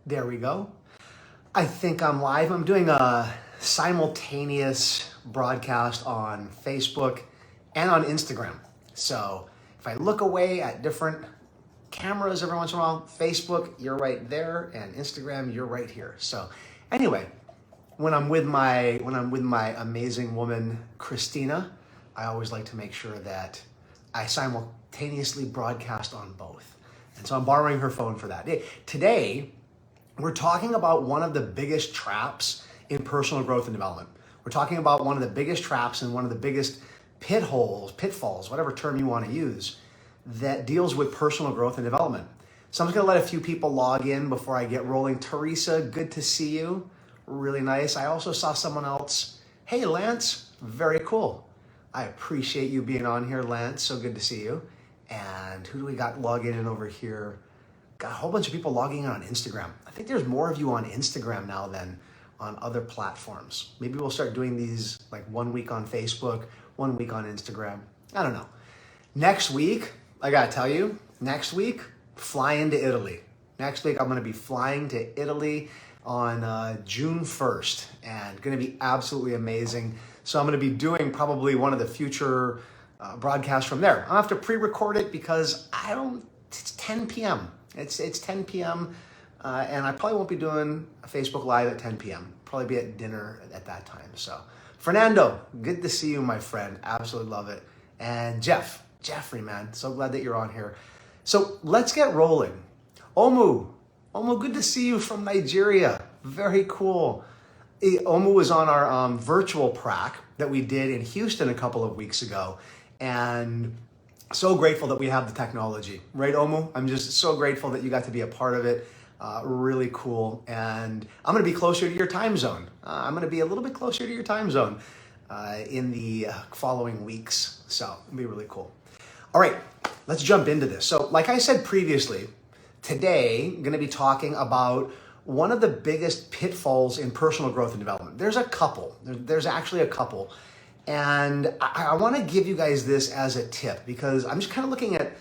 There we go. I think I'm live. I'm doing a simultaneous broadcast on Facebook and on Instagram. So if I look away at different cameras every once in a while, Facebook, you're right there, and Instagram, you're right here. So anyway, when I'm with my amazing woman, Christina, I always like to make sure that I simultaneously broadcast on both. And so I'm borrowing her phone for that. Today, we're talking about one of the biggest traps in personal growth and development. We're talking about one of the biggest traps and one of the biggest pitfalls, whatever term you want to use, that deals with personal growth and development. So I'm just gonna let a few people log in before I get rolling. Teresa, good to see you. Really nice. I also saw someone else. Hey, Lance, very cool. I appreciate you being on here, Lance. So good to see you. And who do we got logging in over here? Got a whole bunch of people logging in on Instagram. I think there's more of you on Instagram now than on other platforms. Maybe we'll start doing these like 1 week on Facebook, 1 week on Instagram. I don't know. Next week, I gotta tell you, flying to Italy. Next week, I'm gonna be flying to Italy on June 1st, and gonna be absolutely amazing. So I'm gonna be doing probably one of the future broadcasts from there. I'll have to pre-record it because it's 10 p.m. It's 10 p.m. And I probably won't be doing a Facebook Live at 10 p.m. Probably be at dinner at that time. So Fernando, good to see you, my friend. Absolutely love it. And Jeffrey, man, so glad that you're on here. So let's get rolling. Omu, good to see you from Nigeria. Very cool. Omu was on our virtual prac that we did in Houston a couple of weeks ago. And so grateful that we have the technology, right, Omu? I'm just so grateful that you got to be a part of it. Really cool. And I'm going to be closer to your time zone. I'm going to be a little bit closer to your time zone in the following weeks. So it'll be really cool. All right, let's jump into this. So like I said previously, today I'm going to be talking about one of the biggest pitfalls in personal growth and development. There's a couple. There's actually a couple. And I want to give you guys this as a tip because I'm just kind of looking at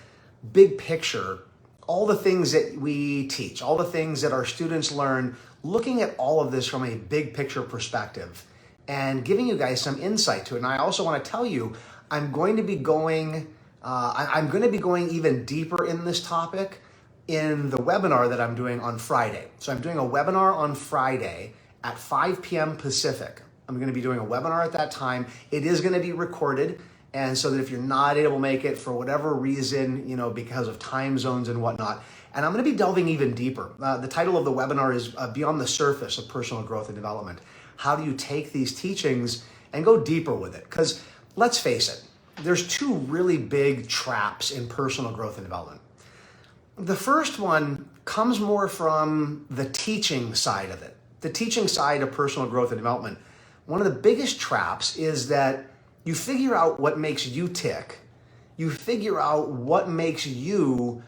big picture, all the things that we teach, all the things that our students learn, looking at all of this from a big picture perspective and giving you guys some insight to it. And I also want to tell you, I'm going to be going even deeper in this topic in the webinar that I'm doing on Friday. So I'm doing a webinar on Friday at 5 p.m. Pacific. I'm going to be doing a webinar at that time. It is going to be recorded. And so that if you're not able to make it for whatever reason, because of time zones and whatnot, and I'm going to be delving even deeper. The title of the webinar is Beyond the Surface of Personal Growth and Development. How do you take these teachings and go deeper with it? Because let's face it, there's two really big traps in personal growth and development. The first one comes more from the teaching side of it, the teaching side of personal growth and development. One of the biggest traps is that you figure out what makes you tick. You figure out what makes you,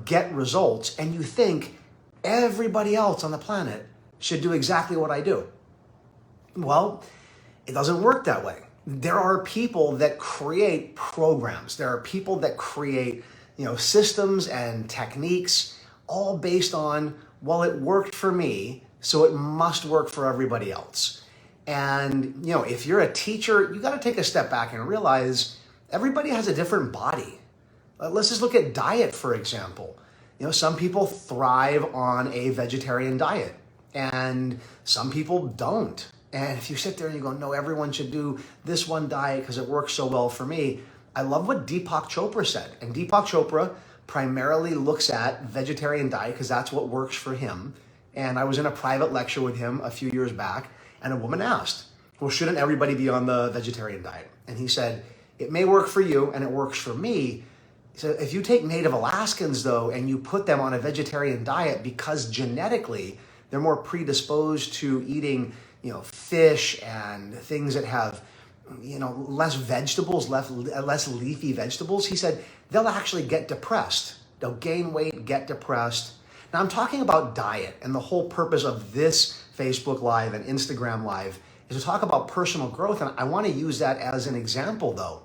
get results, and you think everybody else on the planet should do exactly what I do. Well, it doesn't work that way. There are people that create programs. There are people that create, systems and techniques all based on, well, it worked for me, so it must work for everybody else. And, if you're a teacher, you got to take a step back and realize everybody has a different body. Let's just look at diet, for example. Some people thrive on a vegetarian diet and some people don't. And if you sit there and you go, no, everyone should do this one diet because it works so well for me. I love what Deepak Chopra said. And Deepak Chopra primarily looks at vegetarian diet because that's what works for him. And I was in a private lecture with him a few years back. And a woman asked, well, shouldn't everybody be on the vegetarian diet? And he said, it may work for you and it works for me. So if you take Native Alaskans, though, and you put them on a vegetarian diet because genetically they're more predisposed to eating, fish and things that have, less vegetables, less leafy vegetables, he said, they'll actually get depressed. They'll gain weight, get depressed. Now I'm talking about diet, and the whole purpose of this Facebook Live and Instagram Live is to talk about personal growth. And I want to use that as an example though.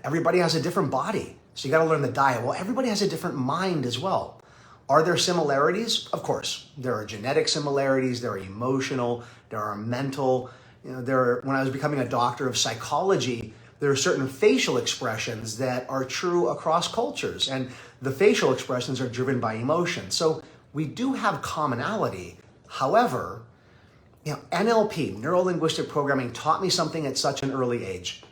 Everybody has a different body. So you got to learn the diet. Well, everybody has a different mind as well. Are there similarities? Of course. There are genetic similarities, there are emotional, there are mental. When I was becoming a doctor of psychology, there are certain facial expressions that are true across cultures, and the facial expressions are driven by emotion. So we do have commonality. However, NLP, Neuro-Linguistic Programming, taught me something at such an early age.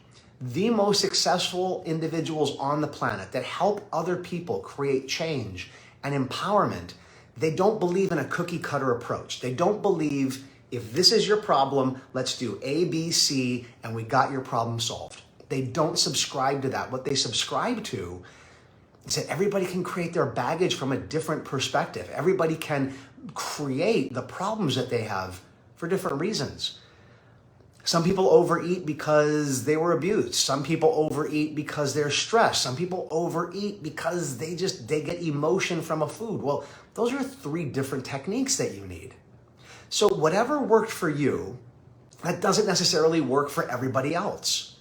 The most successful individuals on the planet that help other people create change and empowerment, they don't believe in a cookie cutter approach. They don't believe, if this is your problem, let's do A, B, C, and we got your problem solved. They don't subscribe to that. What they subscribe to is that everybody can create their baggage from a different perspective. Everybody can create the problems that they have for different reasons. Some people overeat because they were abused. Some people overeat because they're stressed. Some people overeat because they get emotion from a food. Well, those are 3 different techniques that you need. So whatever worked for you, that doesn't necessarily work for everybody else.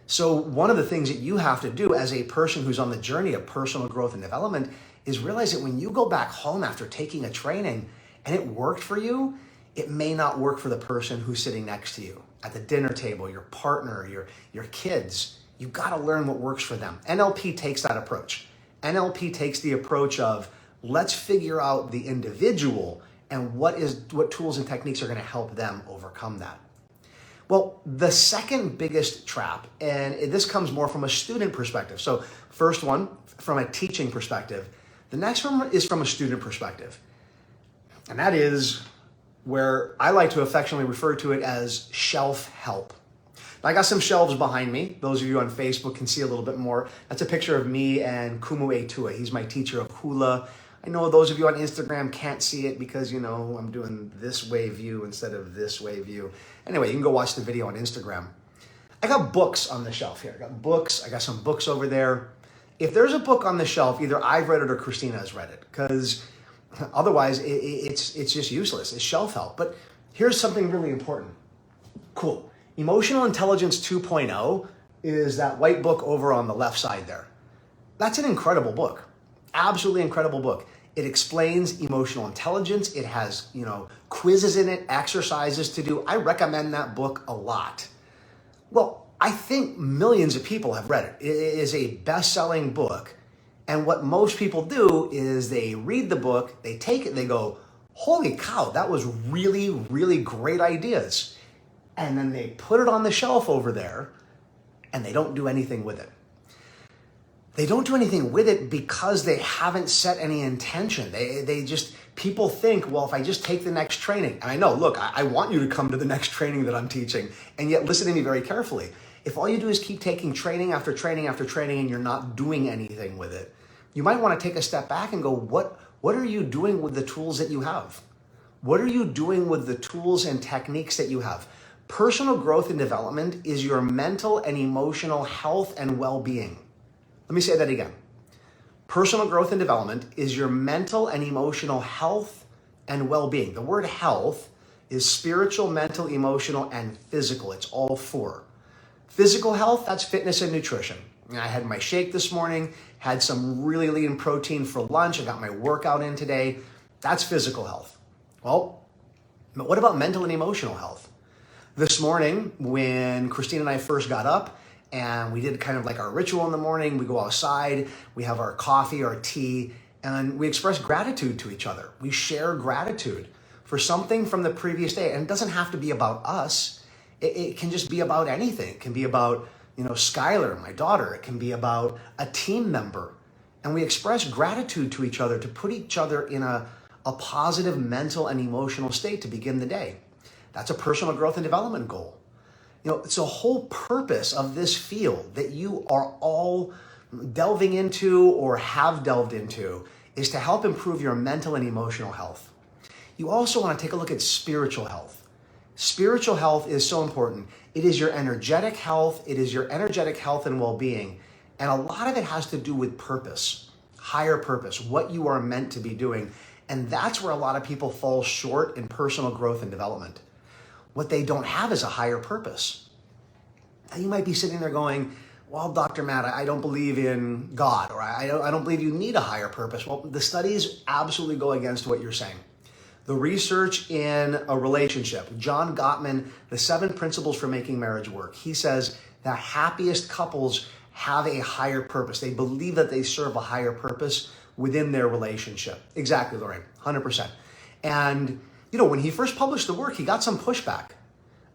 So one of the things that you have to do as a person who's on the journey of personal growth and development is realize that when you go back home after taking a training and it worked for you, it may not work for the person who's sitting next to you at the dinner table, your partner, your kids. You got to learn what works for them. NLP takes that approach. NLP takes the approach of let's figure out the individual and what tools and techniques are going to help them overcome that. Well, the second biggest trap, and this comes more from a student perspective. So first one, from a teaching perspective. The next one is from a student perspective. And that is where I like to affectionately refer to it as shelf help. Now, I got some shelves behind me. Those of you on Facebook can see a little bit more. That's a picture of me and Kumu Etua. He's my teacher of hula. I know those of you on Instagram can't see it because, I'm doing this way view instead of this way view. Anyway, you can go watch the video on Instagram. I got books on the shelf here. I got books. I got some books over there. If there's a book on the shelf, either I've read it or Christina has read it, because otherwise it's just useless. It's shelf help. But here's something really important. Cool. Emotional Intelligence 2.0 is that white book over on the left side there. That's an incredible book. Absolutely incredible book. It explains emotional intelligence. It has, quizzes in it, exercises to do. I recommend that book a lot. Well, I think millions of people have read it. It is a best-selling book. And what most people do is they read the book, they take it, they go, holy cow, that was really, really great ideas. And then they put it on the shelf over there and they don't do anything with it. They don't do anything with it because they haven't set any intention. People think, well, if I just take the next training, and I know, look, I want you to come to the next training that I'm teaching, and yet listen to me very carefully. If all you do is keep taking training after training after training and you're not doing anything with it, you might want to take a step back and go, what are you doing with the tools that you have? What are you doing with the tools and techniques that you have? Personal growth and development is your mental and emotional health and well-being. Let me say that again. Personal growth and development is your mental and emotional health and well-being. The word health is spiritual, mental, emotional, and physical. It's all 4. Physical health, that's fitness and nutrition. I had my shake this morning, had some really lean protein for lunch. I got my workout in today. That's physical health. Well, but what about mental and emotional health? This morning, when Christine and I first got up, and we did kind of like our ritual in the morning. We go outside, we have our coffee, our tea, and we express gratitude to each other. We share gratitude for something from the previous day. And it doesn't have to be about us. It can just be about anything. It can be about, Skylar, my daughter. It can be about a team member. And we express gratitude to each other to put each other in a positive mental and emotional state to begin the day. That's a personal growth and development goal. It's a whole purpose of this field that you are all delving into or have delved into is to help improve your mental and emotional health. You also want to take a look at spiritual health. Spiritual health is so important. It is your energetic health. It is your energetic health and well-being. And a lot of it has to do with purpose, higher purpose, what you are meant to be doing. And that's where a lot of people fall short in personal growth and development. What they don't have is a higher purpose. And you might be sitting there going, well, Dr. Matt, I don't believe in God, or I don't believe you need a higher purpose. Well, the studies absolutely go against what you're saying. The research in a relationship, John Gottman, the 7 principles for making marriage work. He says the happiest couples have a higher purpose. They believe that they serve a higher purpose within their relationship. Exactly, Lorraine, 100%. And, when he first published the work, he got some pushback.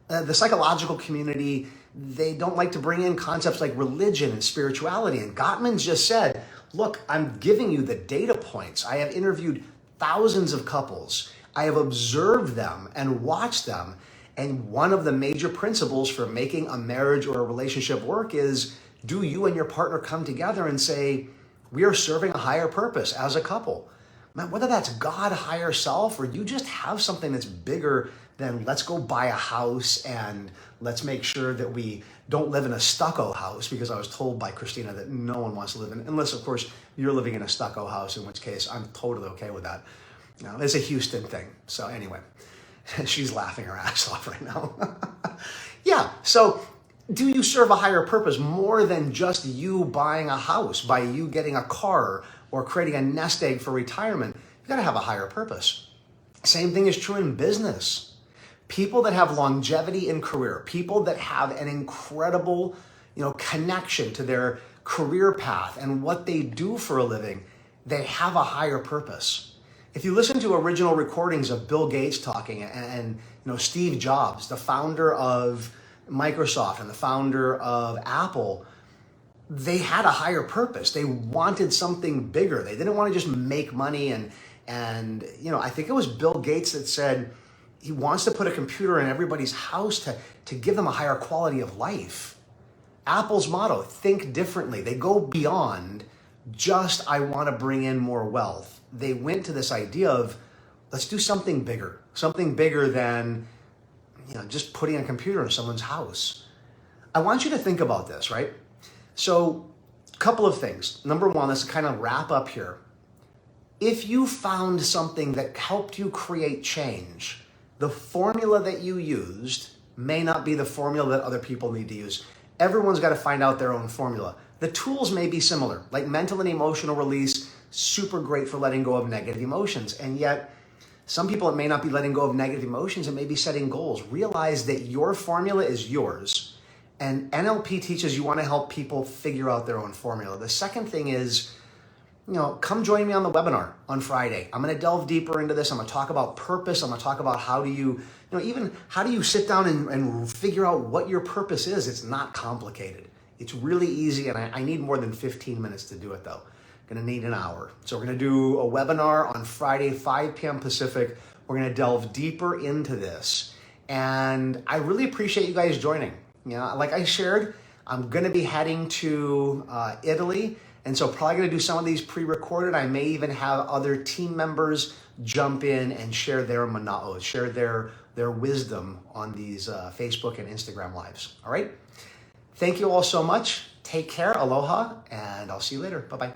The psychological community, they don't like to bring in concepts like religion and spirituality. And Gottman just said, look, I'm giving you the data points. I have interviewed thousands of couples. I have observed them and watched them. And one of the major principles for making a marriage or a relationship work is, do you and your partner come together and say, we are serving a higher purpose as a couple? Man, whether that's God, higher self, or you just have something that's bigger than let's go buy a house and let's make sure that we don't live in a stucco house, because I was told by Christina that no one wants to live in, unless of course you're living in a stucco house, in which case I'm totally okay with that. It's a Houston thing. So anyway, she's laughing her ass off right now. Yeah, so do you serve a higher purpose more than just you buying a house, by you getting a car, or creating a nest egg for retirement? You gotta have a higher purpose. Same thing is true in business. People that have longevity in career, people that have an incredible, connection to their career path and what they do for a living, they have a higher purpose. If you listen to original recordings of Bill Gates talking and Steve Jobs, the founder of Microsoft and the founder of Apple, they had a higher purpose. They wanted something bigger. They didn't want to just make money. And I think it was Bill Gates that said he wants to put a computer in everybody's house to give them a higher quality of life. Apple's motto, think differently. They go beyond just, I want to bring in more wealth. They went to this idea of, let's do something bigger than, just putting a computer in someone's house. I want you to think about this, right? So, a couple of things. Number one, let's kind of wrap up here. If you found something that helped you create change, the formula that you used may not be the formula that other people need to use. Everyone's got to find out their own formula. The tools may be similar, like mental and emotional release, super great for letting go of negative emotions. And yet, some people, it may not be letting go of negative emotions, it may be setting goals. Realize that your formula is yours. And NLP teaches you want to help people figure out their own formula. The second thing is, come join me on the webinar on Friday. I'm going to delve deeper into this. I'm going to talk about purpose. I'm going to talk about how do you sit down and figure out what your purpose is. It's not complicated. It's really easy, and I need more than 15 minutes to do it, though. I'm going to need an hour. So we're going to do a webinar on Friday, 5 p.m. Pacific. We're going to delve deeper into this. And I really appreciate you guys joining. Like I shared, I'm going to be heading to Italy. And so probably going to do some of these pre-recorded. I may even have other team members jump in and share their mana'os, share their wisdom on these Facebook and Instagram lives. All right? Thank you all so much. Take care. Aloha. And I'll see you later. Bye-bye.